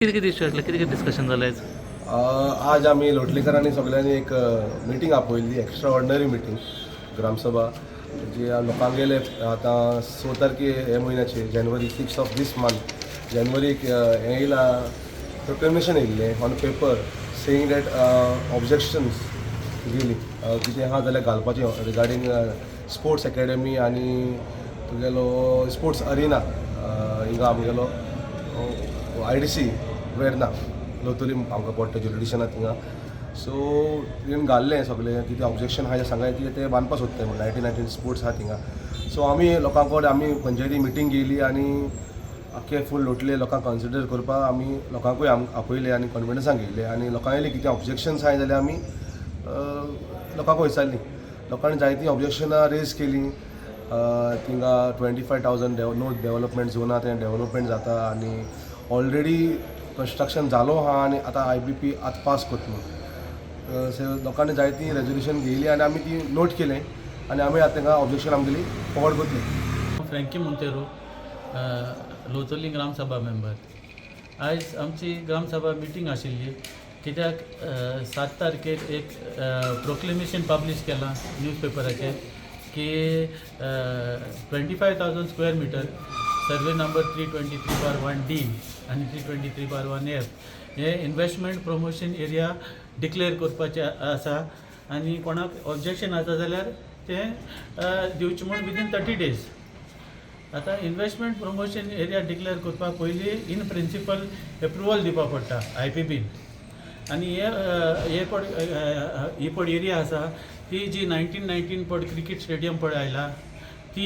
किती इश्यू आसले किती डिस्कशन जालें आयज? आज आम्ही लोटलीकरांनी सगळ्यांनी एक मिटींग आपयल्ली, एक्स्ट्रा ऑर्डिनरी मिटींग ग्रामसभा जी लोकांक गेले आतां 6 तारखे हे म्हयन्याचे जानेवारी 6 ऑफ दीस मंथ जानेवारीक हें येयला प्रोक्लेमेशन येयल्लें on paper saying that objections गेली कितें आहा जाल्यार घालपाचें रिगार्डींग स्पोर्ट्स अकॅडमी आनी तुगेलो स्पोर्ट्स अरिना हिंगा आमगेलो IDC वेर्ना लोतोली आमकां पडटा ज्युरिडिशनां थिंगा सो तुवें घाल्लें सगळें कितें ऑब्जेक्शन आहा तें सांगाय कितें तें बांदपा सोदताय म्हण 1919 स्पोर्ट्स आहा थिंगा सो आमी लोकां कडेन आमी पंचायती मिटींग घेयली आनी आख्खे फूल लोटले लोकांक कन्सिडर करपाक आमी लोकांकूय आपयले आनी कॉन्फिडन्सान घेयले आनी लोकां येयले कितें ऑब्जेक्शन्स आहाय जाल्यार आमी लोकांक विचारली लोकांनी जायतीं ऑब्जेक्शनां रेज केलीं थिंगा 25,000 नो डेव्हलपमेंट झोन आहा तें डेव्हलपमेंट जाता आनी ऑलरेडी कन्स्ट्रक्शन जालो आहा आनी आतां IBP आतां पास करता म्हणून सो लोकांनी जायतीं रेजोल्युशन घेयली आनी आमी ती नोट केलें आनी आमी आतां तांकां ऑब्जेक्शन आमगेली फॉवर्ड करतली. फ्रँकी मोंतेरो लोतोली ग्रामसभा मेंबर. आयज आमची ग्रामसभा मिटींग आशिल्ली कित्याक 7 तारखेक एक प्रोक्लेमेशन पब्लीश केलां न्यूज पेपराचेर की 25,000 square metre survey number 323/1D आणि 323/1F हे इन्व्हेस्टमेंट प्रमोशन एरिया डिक्लेअर करपाचे आसा आनी कोणाक ऑब्जेक्शन आसा जाल्यार तें दिवचें म्हूण विदीन 30 days. आतां इन्व्हेस्टमेंट प्रमोशन एरिया डिक्लेअर करपाक पयलीं इन प्रिंसिपल एप्रुवल दिवपा पडटा IPBन आनी ही पड एरिया आसा ती जी 1919 पड क्रिकेट स्टेडियम पळय आयला ती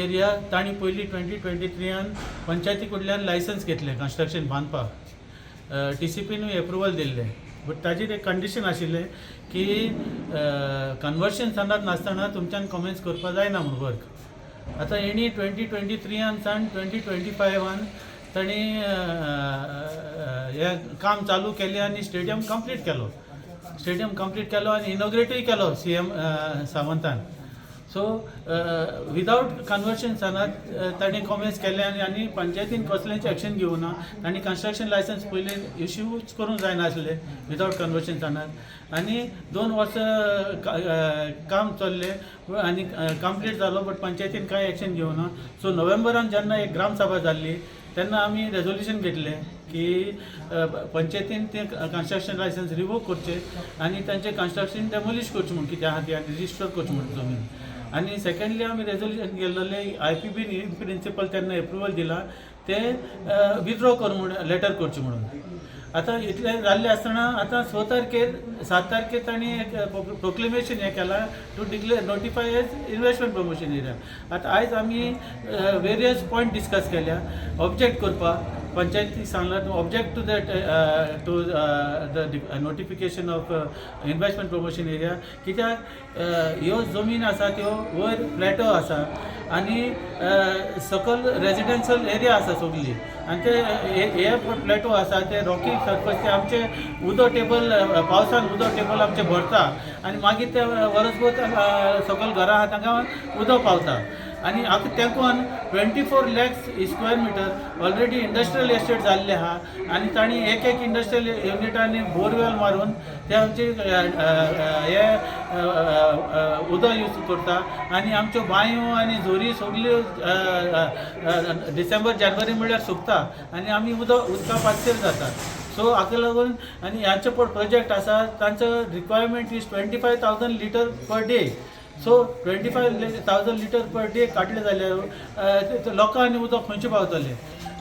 एरिया तांणी पयलीं 2023 पंचायती कडल्यान लायसन्स घेतलें कन्स्ट्रक्शन बांदपाक TCPनूय एप्रुवल दिल्लें बट ताजेर एक कंडिशन आशिल्लें की कन्वर्शन सनात नासतना तुमच्यान कमेन्स करपा जायना म्हूण वर्क. आतां हेणी 2023 सावन 2025 तांणी हें काम चालू केलें आनी स्टेडियम कंप्लीट केलो आनी इनॉग्रेटूय केलो CM सावंतान. सो विदावट कन्वर्शन सनात ताणें कमेंट्स केले आनी पंचायतीन कसलेंच एक्शन घेवना. तांणी कन्स्ट्रक्शन लायसन्स पयलीं इश्यूच करूंक जायनासलें विदावट कन्वर्शन सनात आनी 2 वर्सां काम चल्लें आनी कंप्लीट जालो बट पंचायतीन कांय एक्शन घेवना. सो नोव्हेंबरान जेन्ना एक ग्रामसभा जाल्ली तेन्ना आमी रेजोल्युशन घेतलें की पंचायतीन तें कन्स्ट्रक्शन लायसन्स रिवोक करचें आनी तांचें कन्स्ट्रक्शन डेमोलिश करचें म्हूण कितें आहा तें आनी रिस्टोर करचें म्हूण जमीन. आनी सेकेंडली आमी रेजोल्युशन गेल्लें IPBन इन प्रिंसिपल तेन्ना एप्रुवल दिला तें विथड्रॉ कर म्हूण लेटर करचें म्हणून. आतां इतलें जाल्लें आसतना आतां 7 तारखेर तांणी एक प्रोक्लेमेशन हें केलां to declare notify as investment promotion area. आतां आयज आमी वेरियस पॉयंट डिस्कस केल्या ऑब्जेक्ट करपाक पंचायतीक सांगलां object to that to the notification of investment promotion area कित्याक ह्यो जमीन आसा त्यो वयर फ्लॅटो आसा आनी सकयल रेजिडेन्शियल एरिया आसा सगळी आनी ते हे फ्लॅटो आसा ते रॉकी सरफेस ते आमचे उदो टेबल पावसान उदो टेबल आमचे भरता आनी मागीर ते वर्सभर सकयल घरां आहा तांकां उदो पावता आनी तेंकून 24 lakhs square metre already industrial estate जाल्ले आहा आनी तांणी एक इंडस्ट्रियल युनिटांनी बोरवेल मारून ते आमचे हे उदक यूज करता आनी आमच्यो बांयो आनी झोरी सगल्यो डिसेंबर जानेवारी म्हणल्यार सुकता आनी आमी उदका पातळेर जाता. सो हाका लागून आनी ह्याचे पड प्रोजेक्ट आसा तांचो requirement is 25,000 litre per day. So 25,000 litre per day काडले जाल्यार लोकांनी उदक खंयचे पावतलें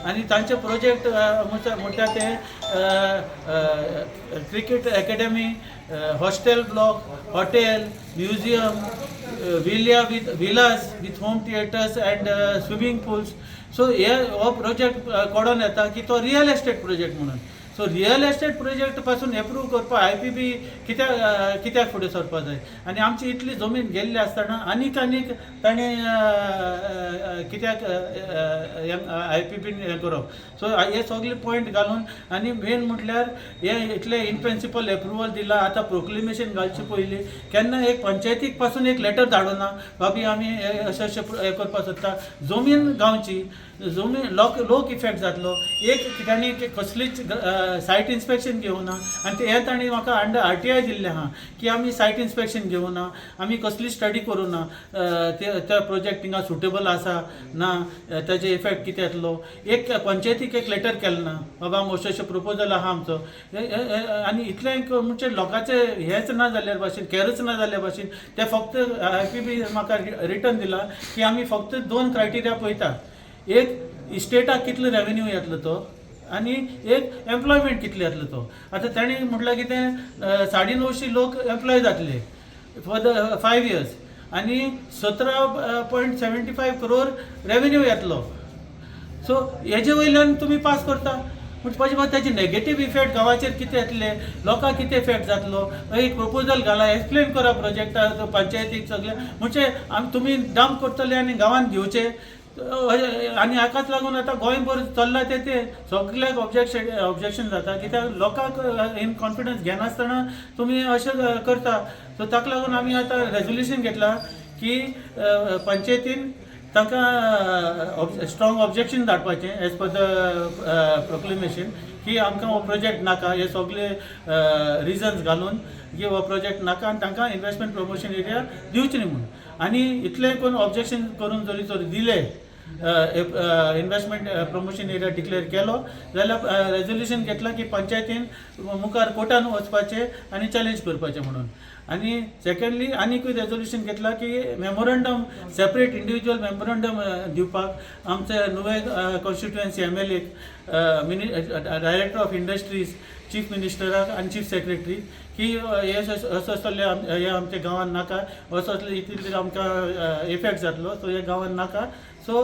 आनी तांचे प्रोजेक्ट म्हणटा ते cricket academy hostel block hotel museum Vilas with home theatres and swimming pools. So हो प्रोजेक्ट कोडून येता की तो रियल एस्टेट प्रोजेक्ट म्हणून. सो रियल एस्टेट प्रोजेक्ट पासून एप्रूव करपाक IPB कित्याक फुडें सरपा जाय आनी आमची इतली जमीन गेल्ली आसतना आनीक ताणें कित्याक IPBन हें करप. सो हे सगळे पॉयंट घालून आनी मेन म्हटल्यार हे इतले इन प्रिंसिपल एप्रुवल दिला. आतां प्रोक्लेमेशन घालचे पयलीं केन्ना एक पंचायतीक पासून एक लेटर धाडूना बाबी आमी अशें हें करपा सोदता जमीन गांवची लोक इफेक्ट जातलो. एक तांणी कसलीच सायट इन्स्पेक्शन घेवना आनी हे तांणी म्हाका अंडर RTI दिल्ले आहा की आमी सायट इन्स्पेक्शन घेवना, आमी कसली स्टडी करूना त्या प्रोजेक्ट थिंगा सुटेबल आसा ना, ताजे इफेक्ट कितें येतलो. एक पंचायतीक एक लेटर केलें ना, बाबा अशें प्रपोजल आहा आमचो. आनी इतलें म्हणजे लोकांचे हेच ना जाल्ल्या भाशेन, कॅरच ना जाल्ल्या भाशेन ते फक्त IPB म्हाका रिटर्न दिला की आमी फक्त 2 क्रायटेरिया पळयता. एक इस्टेटाक कितलो रेवेन्यू येतलो तो आनी एक एम्प्लॉयमेंट कितलो येतलो तो. आतां तांणी म्हटल्यार कितें 950 लोक एम्प्लॉय जातले फॉर द 5 years आनी 17.75 crore रेवेन्यू येतलो. सो हेजे वयल्यान तुमी पास करता म्हणटपाचे बाद त्याचे नेगेटीव इफेक्ट गांवाचेर कितें येतले, लोकांक कितें इफेक्ट जातलो. एक प्रपोजल घाला, एक्सप्लेन करा प्रोजेक्टा पंचायतीक सगळे म्हणजे तुमी डंप करतले आनी गांवांत घेवचे. आनी हाकाच लागून आतां गोंयभर चल्ला ते सगळ्याक ऑब्जेक्शन जाता कित्याक लोकांक इन कॉन्फिडन्स घेनासतना तुमी अशें करता. सो ताका लागून आमी आतां रेजोल्युशन घेतला की पंचायतीन तांकां स्ट्रॉंग ऑब्जेक्शन धाडपाचें एज पर द प्रोक्लेमेशन की आमकां हो प्रोजेक्ट नाका. हे सगळे रिजन्स घालून की हो प्रोजेक्ट नाका आनी तांकां इन्वेस्टमेंट प्रमोशन एरिया दिवचे न्ही म्हणून. आनी इतलें कोण ऑब्जेक्शन करून जरी दिले इन्वेस्टमेंट प्रमोशन एरिया डिक्लेअर केलो जाल्यार रेजोल्युशन घेतला की पंचायतीन मुखार कोर्टान वचपाचें आनी चॅलेंज करपाचें म्हणून. आनी सेकंडली आनीकूय रेजोल्युशन घेतला की मेमोरंडम सेपरेट इंडिविज्युअल मेमोरंडम दिवपाक आमचे नुवे constituency MLA director of industries, chief मिनिस्टराक आनी चीफ सेक्रेटरी की हे असले हे आमच्या गांवांत नाका, असले इतले आमकां इफेक्ट जातलो सो हे गांवांत नाका. सो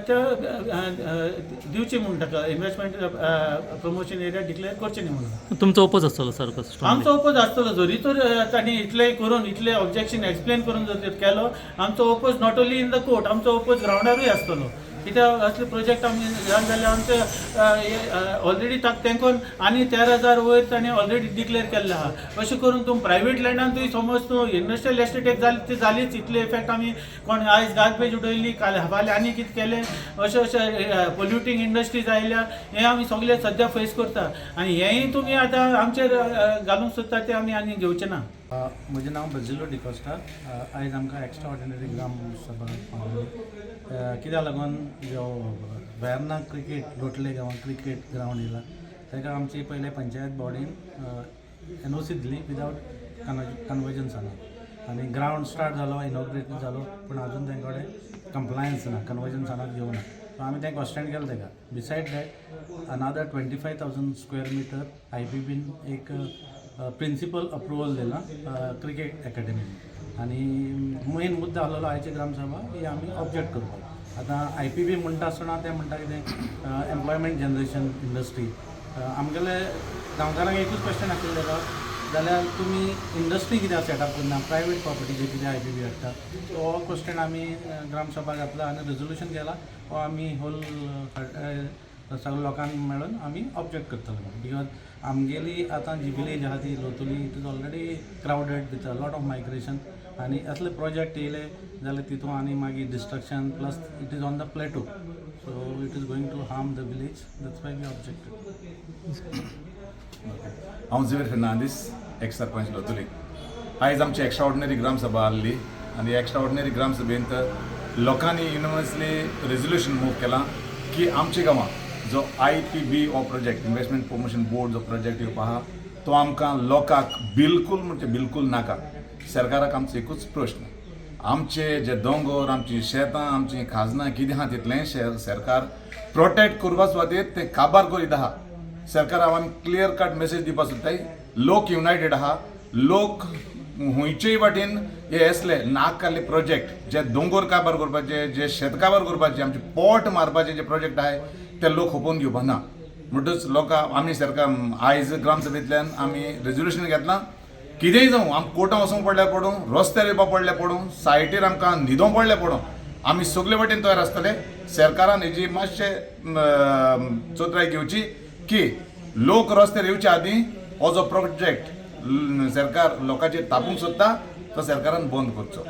ते दिवचे म्हणून ताका इन्वेस्टमेंट प्रमोशन एरिया डिक्लेअर करचे न्ही म्हणून. तुमचो ओपोज आसतलो सर कसो? आमचो ओपोज आसतलो. जरी तर तांणी इतलें करून इतले ऑब्जेक्शन एक्सप्लेन करून जर केलो आमचो oppose not only in the court, आमचो ओपोज ग्रावंडारूय आसतलो. कित्याक असले प्रोजेक्ट आमी जाल्यार आमचे ऑलरेडी तेंकोन आनी 13,000 वयर ताणें ऑलरेडी डिक्लेअर केल्ले आहा. अशें करून तूं प्रायवेट लँडान तुवें समज तूं इंडस्ट्रियल एस्टेट ती जालीच इतले इफेक्ट आमी कोण आयज गार्बेज उडयल्ली फाल्यां आनी कितें केलें अशें पोल्युटींग इंडस्ट्रीज आयल्या हें आमी सगळे सद्या फेस करता. आनी हेंय तुमी आतां आमचेर घालूंक सोदता तें आमी आनी घेवचें ना. म्हजें नांव बजिलो डिकोस्टा. आयज आमकां एक्स्ट्रा ऑर्डिनरी ग्राम सभा कित्याक लागून जो वेर्ना क्रिकेट लोटले गांवांत क्रिकेट ग्रावंड येयला ताका आमची पयले पंचायत बॉडीन NOC दिली विदावट कन्वर्जन्साना. आनी ग्रावंड स्टार्ट जालो, इनॉग्रेट जालो, पूण आजून तेंचे कडेन कंप्लायन्स ना, कन्वर्जन्सानाक घेवना. सो आमी तें क्वेश्चन केलें ताका. बिसायड दॅट अनादर 25,000 स्क्वेअर मिटर IPBन एक प्रिंसिपल अप्रुवल दिला क्रिकेट अकॅडमी. आनी मेन मुद्दो आसलेलो आयची ग्रामसभा ही आमी ऑब्जेक्ट करपाक. आतां IPB म्हणटा आसतना ते म्हणटा कितें एम्प्लॉयमेंट जनरेशन इंडस्ट्री. आमगेले गांवकारांक एकूच क्वेश्चन आशिल्लें ताका जाल्यार तुमी इंडस्ट्री कित्याक सेटअप करना, प्रायवेट प्रॉपर्टीचेर कित्याक IPB हाडटा. सो हो क्वेश्चन आमी ग्रामसभा घातला आनी रेजोल्युशन केला हो आमी होल सगळ्या लोकांक मेळून आमी ऑब्जेक्ट करतले. बिकॉज आमगेली आतां जी विलेज आहा ती Loutolim it is already crowded with a lot of migration. आनी असले प्रोजेक्ट येयले जाल्यार तितून आनी मागीर destruction plus it is on the plateau. So it is going to harm the village. That's why we objected. हांव झेवियर फेर्नांदीस, एक्स सरपंच लोतुली. आयज आमची एक्स्ट्रा ऑर्डिनरी ग्रामसभा आसली आनी एक्स्ट्रा ऑर्डिनरी ग्रामसभेंत लोकांनी युनिवर्सली रेजोल्युशन मूव केलां की आमच्या गांवांत जो IPB हो प्रोजेक्ट इन्वेस्टमेंट प्रमोशन बोर्ड जो प्रोजेक्ट येवपा आहा तो आमकां लोकांक बिलकूल म्हणजे बिलकूल नाका. सरकाराक आमचो एकूच प्रश्न, आमचे जे दोंगर, आमची शेतां, आमची खाजनां कितें आहा तितलें सरकार प्रोटेक्ट करपा सुवातेर तें काबार करीत आहा. सरकाराक आमी क्लियर कट मेसेज दिवपाक सोदताय. लोक युनायटेड आहा. लोक हुंयचेय वाटेन हे असले नाकाल्ले प्रोजेक्ट जे दोंगर काबार करपाचे, जे शेत काबार करपाचे, आमचे पोट मारपाचे जे प्रोजेक्ट आहाय ते लोक खोपोवन घेवपा ना. म्हणटच लोकां आमी सरकार आयज ग्रामसभेंतल्यान आमी रेजोल्युशन घेतलां कितेंय जावं आमकां कोर्टां वचूंक पडल्यार पडूं, रस्त्यार येवपा पडल्यार पडूं, सायटीर आमकां न्हिदोंक पडल्यार पडूं, आमी सगळे वटेन तयार आसतले. सरकारान हेजी मातशें चोत्राय घेवची की लोक रस्त्यार येवचे आदीं हो जो प्रोजेक्ट सरकार लोकांचेर तापोवंक सोदता तो सरकारान बंद करचो.